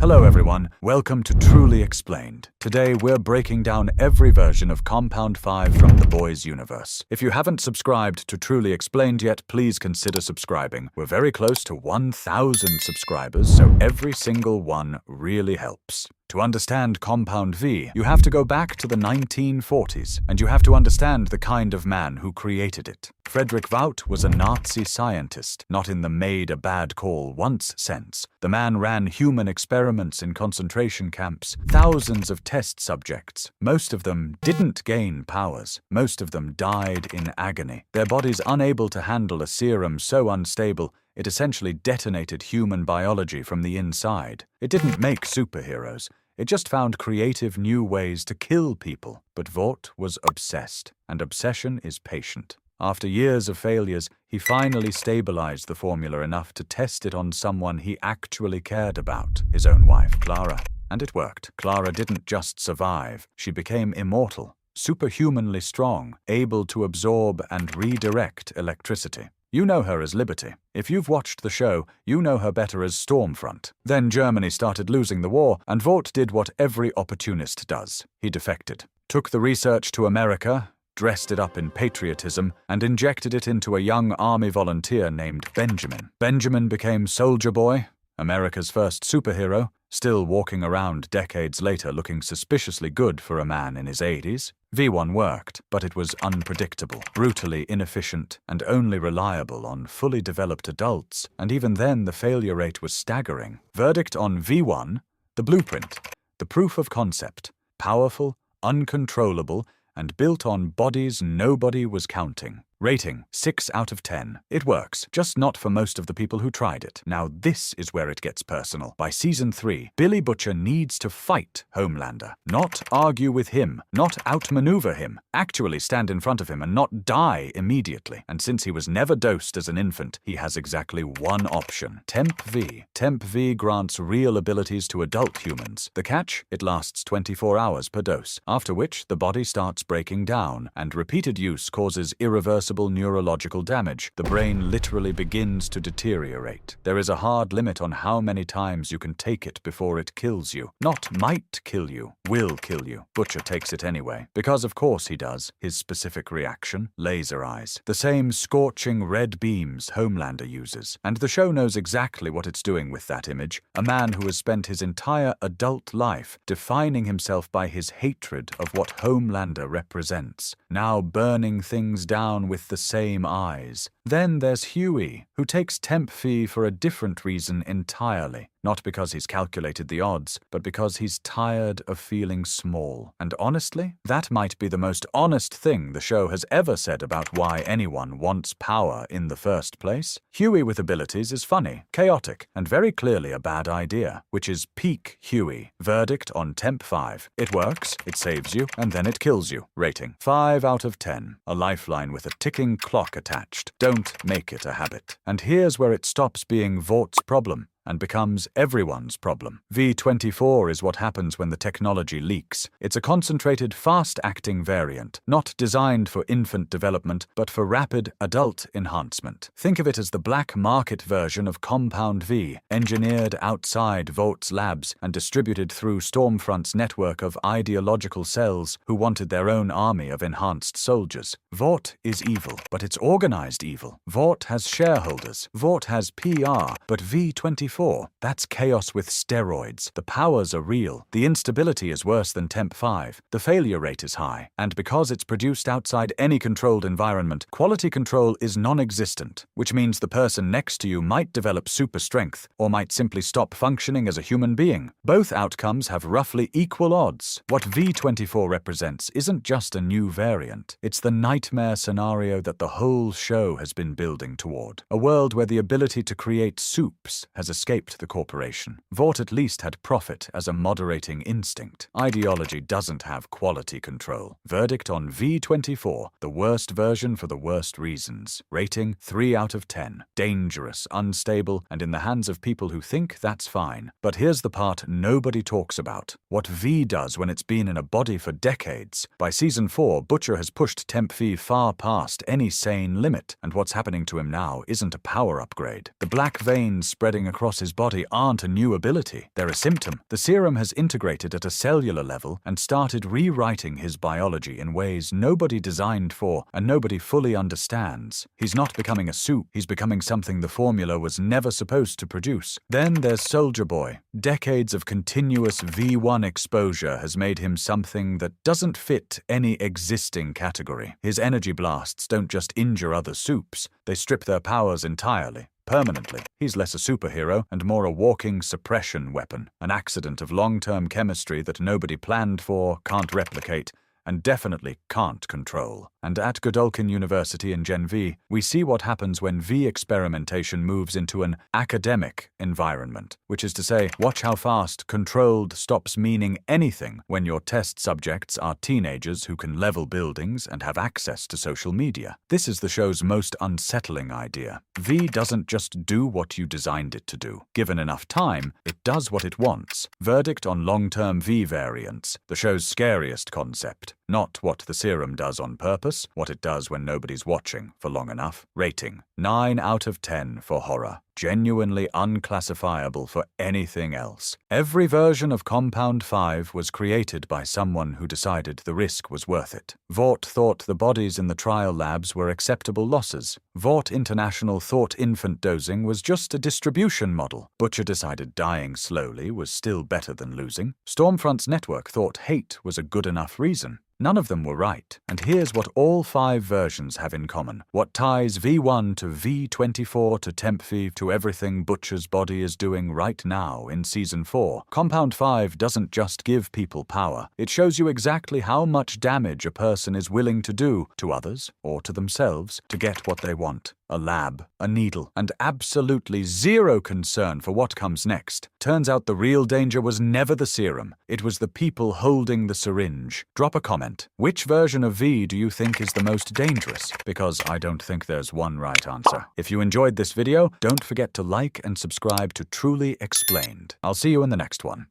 Hello everyone, welcome to Truly Explained. Today we're breaking down every version of Compound 5 from the boys' universe. If you haven't subscribed to Truly Explained yet, please consider subscribing. We're very close to 1,000 subscribers, so every single one really helps. To understand Compound V, you have to go back to the 1940s, and you have to understand the kind of man who created it. Frederick Vought was a Nazi scientist, not in the made a bad call once sense. The man ran human experiments in concentration camps, thousands of test subjects. Most of them didn't gain powers. Most of them died in agony, their bodies unable to handle a serum so unstable it essentially detonated human biology from the inside. It didn't make superheroes. It just found creative new ways to kill people. But Vought was obsessed, and obsession is patient. After years of failures, he finally stabilized the formula enough to test it on someone he actually cared about, his own wife, Clara. And it worked. Clara didn't just survive. She became immortal, superhumanly strong, able to absorb and redirect electricity. You know her as Liberty. If you've watched the show, you know her better as Stormfront. Then Germany started losing the war, and Vought did what every opportunist does. He defected. Took the research to America, dressed it up in patriotism, and injected it into a young army volunteer named Benjamin. Benjamin became Soldier Boy, America's first superhero, still walking around decades later looking suspiciously good for a man in his 80s. V1 worked, but it was unpredictable, brutally inefficient, and only reliable on fully developed adults, and even then the failure rate was staggering. Verdict on V1, the blueprint, the proof of concept, powerful, uncontrollable, and built on bodies nobody was counting. Rating, 6 out of 10. It works, just not for most of the people who tried it. Now this is where it gets personal. By season 3, Billy Butcher needs to fight Homelander. Not argue with him, not outmaneuver him. Actually stand in front of him and not die immediately. And since he was never dosed as an infant, he has exactly one option. Temp V. Temp V grants real abilities to adult humans. The catch? It lasts 24 hours per dose, after which the body starts breaking down, and repeated use causes irreversible neurological damage. The brain literally begins to deteriorate. There is a hard limit on how many times you can take it before it kills you. Not might kill you, will kill you. Butcher takes it anyway. Because of course he does. His specific reaction? Laser eyes. The same scorching red beams Homelander uses. And the show knows exactly what it's doing with that image. A man who has spent his entire adult life defining himself by his hatred of what Homelander represents, now burning things down with the same eyes. Then there's Huey, who takes Temp V for a different reason entirely. Not because he's calculated the odds, but because he's tired of feeling small. And honestly, that might be the most honest thing the show has ever said about why anyone wants power in the first place. Huey with abilities is funny, chaotic, and very clearly a bad idea, which is peak Huey. Verdict on Temp 5. It works, it saves you, and then it kills you. Rating, 5 out of 10. A lifeline with a ticking clock attached. Don't make it a habit. And here's where it stops being Vaught's problem and becomes everyone's problem. V24 is what happens when the technology leaks. It's a concentrated, fast-acting variant, not designed for infant development, but for rapid adult enhancement. Think of it as the black market version of Compound V, engineered outside Vaught's labs and distributed through Stormfront's network of ideological cells who wanted their own army of enhanced soldiers. Vought is evil, but it's organized evil. Vought has shareholders. Vought has PR, but V24, that's chaos with steroids. The powers are real. The instability is worse than Temp 5. The failure rate is high. And because it's produced outside any controlled environment, quality control is non-existent, which means the person next to you might develop super strength or might simply stop functioning as a human being. Both outcomes have roughly equal odds. What V24 represents isn't just a new variant. It's the nightmare scenario that the whole show has been building toward. A world where the ability to create soups has escaped the corporation. Vought at least had profit as a moderating instinct. Ideology doesn't have quality control. Verdict on V24, the worst version for the worst reasons. Rating, 3 out of 10. Dangerous, unstable, and in the hands of people who think that's fine. But here's the part nobody talks about. What V does when it's been in a body for decades. By season 4, Butcher has pushed Temp V far past any sane limit, and what's happening to him now isn't a power upgrade. The black veins spreading across across his body aren't a new ability, they're a symptom. The serum has integrated at a cellular level and started rewriting his biology in ways nobody designed for and nobody fully understands. He's not becoming a soup, he's becoming something the formula was never supposed to produce. Then there's Soldier Boy. Decades of continuous V1 exposure has made him something that doesn't fit any existing category. His energy blasts don't just injure other soups, they strip their powers entirely. Permanently. He's less a superhero and more a walking suppression weapon, an accident of long-term chemistry that nobody planned for, can't replicate, and definitely can't control. And at Godolphin University in Gen V, we see what happens when V experimentation moves into an academic environment, which is to say, watch how fast controlled stops meaning anything when your test subjects are teenagers who can level buildings and have access to social media. This is the show's most unsettling idea. V doesn't just do what you designed it to do. Given enough time, it does what it wants. Verdict on long-term V variants, the show's scariest concept. Not what the serum does on purpose, what it does when nobody's watching for long enough. Rating: 9 out of 10 for horror. Genuinely unclassifiable for anything else. Every version of Compound 5 was created by someone who decided the risk was worth it. Vought thought the bodies in the trial labs were acceptable losses. Vought International thought infant dosing was just a distribution model. Butcher decided dying slowly was still better than losing. Stormfront's network thought hate was a good enough reason. None of them were right, and here's what all 5 versions have in common. What ties V1 to V24 to Tempv to everything Butcher's body is doing right now in Season 4. Compound 5 doesn't just give people power, it shows you exactly how much damage a person is willing to do to others, or to themselves, to get what they want. A lab, a needle, and absolutely zero concern for what comes next. Turns out the real danger was never the serum, it was the people holding the syringe. Drop a comment. Which version of V do you think is the most dangerous? Because I don't think there's one right answer. If you enjoyed this video, don't forget to like and subscribe to Truly Explained. I'll see you in the next one.